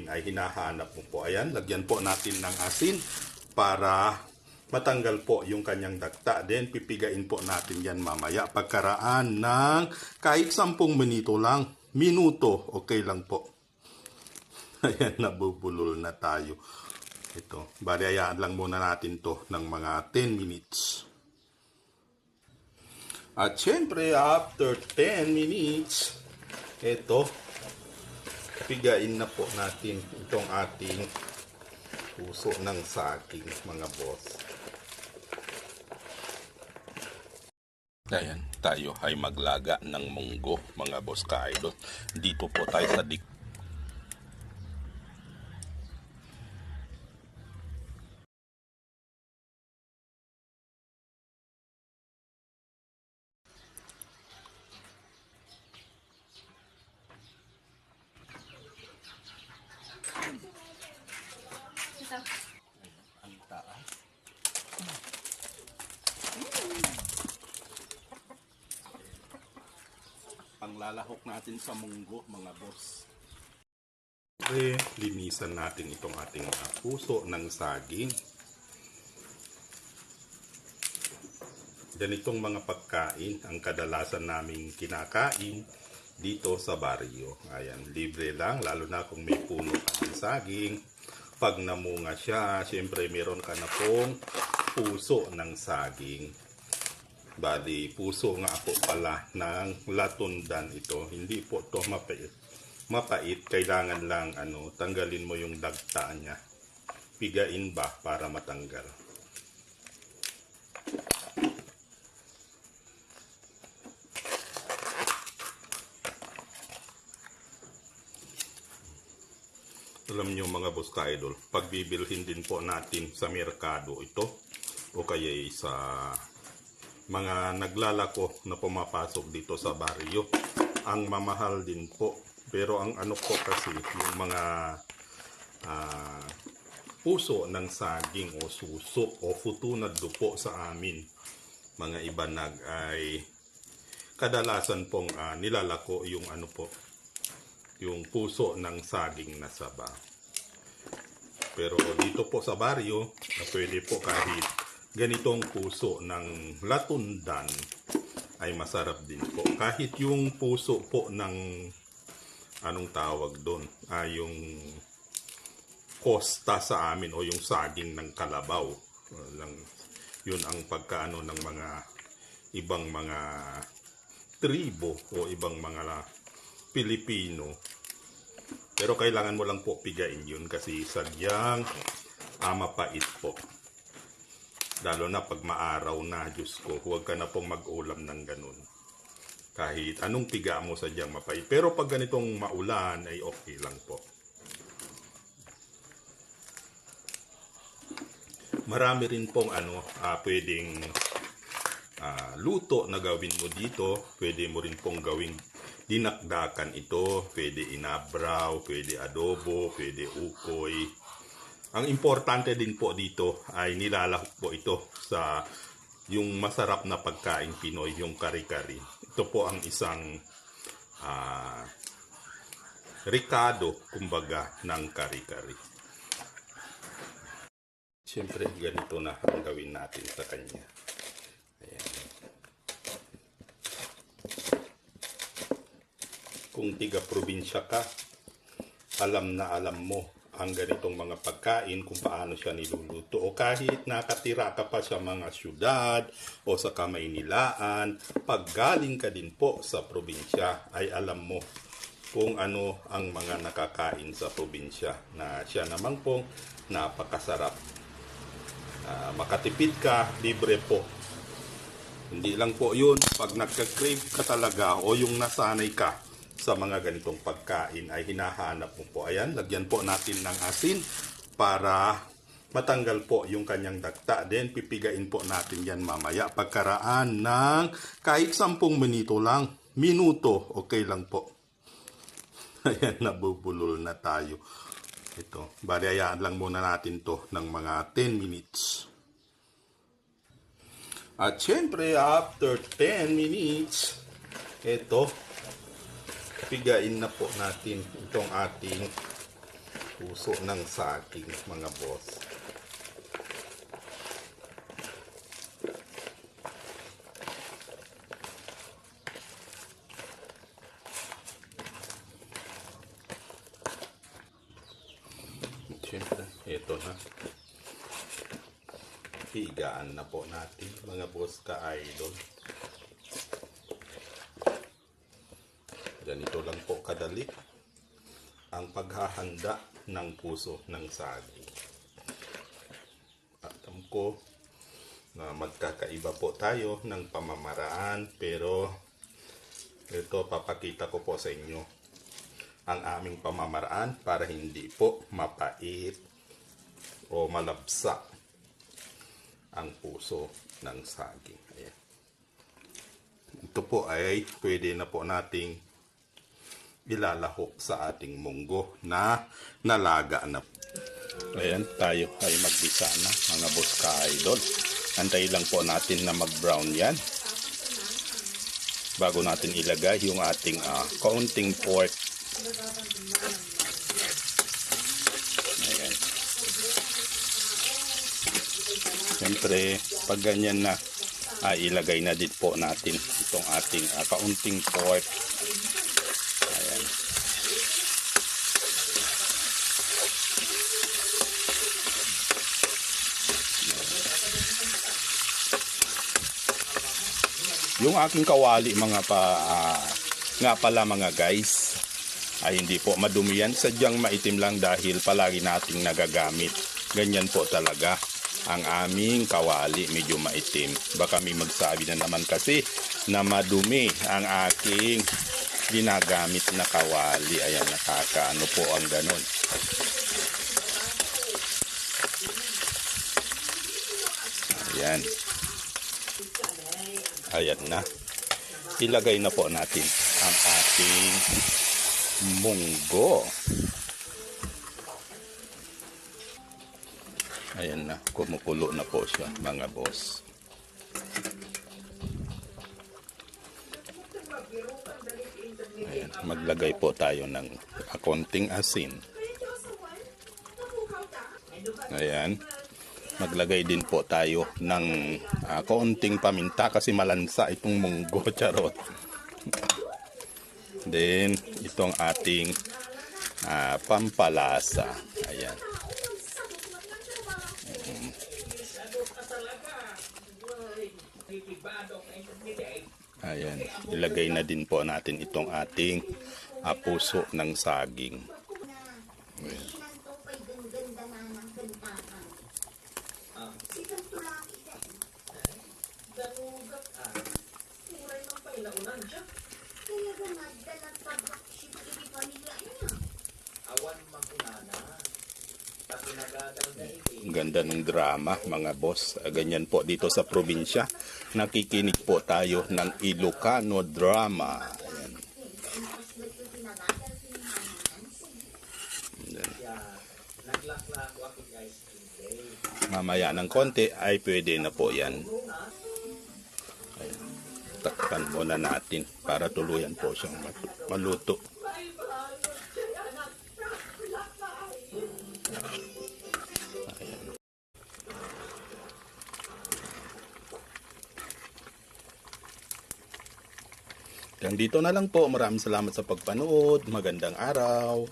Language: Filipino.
pagkain ay hinahanap mo po. Ayan, lagyan po natin ng asin para matanggal po yung kanyang dagta. Then, pipigain po natin yan mamaya. Pagkaraan ng kahit 10 minuto, okay lang po. Ayan, nabubulol na tayo. Ito, bali hayaan lang muna natin to ng mga 10 minutes. At syempre, after 10 minutes, ito, pigain na po natin itong ating puso ng saging, mga boss. Ayan, tayo ay maglaga ng munggo, mga boss ka-idol. Dito po tayo sa ang taas. Panglalahok natin sa munggo, mga boss. Linisan natin itong ating puso ng saging. Ganitong mga pagkain ang kadalasan naming kinakain dito sa baryo. Ayan, libre lang, lalo na kung may puno ka ng saging. Pag namunga siya, siyempre meron ka na pong puso ng saging. Bali, puso nga po pala ng latundan ito. Hindi po to mapait. Mapait, kailangan lang tanggalin mo yung dagta niya. Pigain ba para matanggal. Alam nyo mga boss ka-idol, pagbibilhin din po natin sa merkado ito o kaya sa mga naglalako na pumapasok dito sa baryo, ang mamahal din po. Pero ang po kasi yung mga puso ng saging o suso o futunad po sa amin, mga ibanag ay kadalasan pong nilalako yung yung puso ng saging na saba. Pero dito po sa baryo, pwede po kahit ganitong puso ng latundan ay masarap din po. Kahit yung puso po ng anong tawag doon, yung kosta sa amin o yung saging ng kalabaw. Yun ang pagkaano ng mga ibang mga tribo o ibang mga Pilipino. Pero kailangan mo lang po pigain yun kasi sadyang mapait po. Lalo na pag maaraw na, Diyos ko, huwag ka na pong mag-ulam ng ganun. Kahit anong piga mo sadyang mapait. Pero pag ganitong maulan ay okay lang po. Marami rin pong pwedeng luto na gawin mo dito. Pwede mo rin pong gawing dinakdakan ito. Pwede inabraw, pwede adobo, pwede ukoy. Ang importante din po dito ay nilalahok po ito sa yung masarap na pagkain Pinoy, yung kari-kari. Ito po ang isang ricado, kumbaga, ng kari-kari. Siyempre, ganito na ang gawin natin sa kanya. Ayan. Kung tiga-probinsya ka, alam na alam mo ang ganitong mga pagkain kung paano siya niluluto. O kahit nakatira ka pa sa mga syudad o sa Kamaynilaan, pag galing ka din po sa probinsya ay alam mo kung ano ang mga nakakain sa probinsya na siya naman pong napakasarap. Makatipid ka, libre po. Hindi lang po yun, pag nagka-crave ka talaga o yung nasanay ka sa mga ganitong pagkain ay hinahanap mo po. Ayan, lagyan po natin ng asin para matanggal po yung kanyang dagta. Then, pipigain po natin yan mamaya. Pagkaraan ng kahit 10 minuto, okay lang po. Ayan, nabubulol na tayo. Ito, bali hayaan lang muna natin to ng mga 10 minutes. At syempre, after 10 minutes, ito, pigain na po natin itong ating puso ng saging, mga boss. Siyempre, ito na. Higaan na po natin, mga boss ka-idol. Ganito lang po kadali ang paghahanda ng puso ng saging. Alam ko na magkakaiba po tayo ng pamamaraan, pero ito papakita ko po sa inyo ang aming pamamaraan para hindi po mapait o malabsa ang puso ng saging. Ayan. Ito po ay pwede na po nating ilalahok sa ating munggo na nalaga na. Ayan, tayo ay magbisa na, mga boss ka-idol. Antay lang po natin na mag-brown yan bago natin ilagay yung ating kaunting pork. Ayan. Siyempre, pag ganyan na, ilagay na din po natin itong ating kaunting pork. Ayan. Yung aking kawali nga pala mga guys, ay hindi po madumi yan. Sadyang maitim lang dahil palagi nating nagagamit. Ganyan po talaga ang aming kawali, medyo maitim. Baka may magsabi na naman kasi na madumi ang aking ginagamit na kawali. Ayan, nakakaano po ang ganon. Ayan. Ayan na. Ilagay na po natin ang ating munggo. Ayan na, kumukulo na po siya, mga boss. Ayan, maglagay po tayo ng konting asin. Ayan. Maglagay din po tayo ng kaunting paminta kasi malansa itong munggo, charot. Then, itong ating pampalasa. Ayan. Ayan. Ilagay na din po natin itong ating puso ng saging. Ayan. Ang ganda ng drama, mga boss. Ganyan po dito sa probinsya. Nakikinig po tayo ng Ilocano drama. Ayan. Mamaya ng konti ay pwede na po yan. Ayan. Takpan muna natin para tuluyan po siyang maluto. Hanggang dito na lang po. Maraming salamat sa pagpanood. Magandang araw.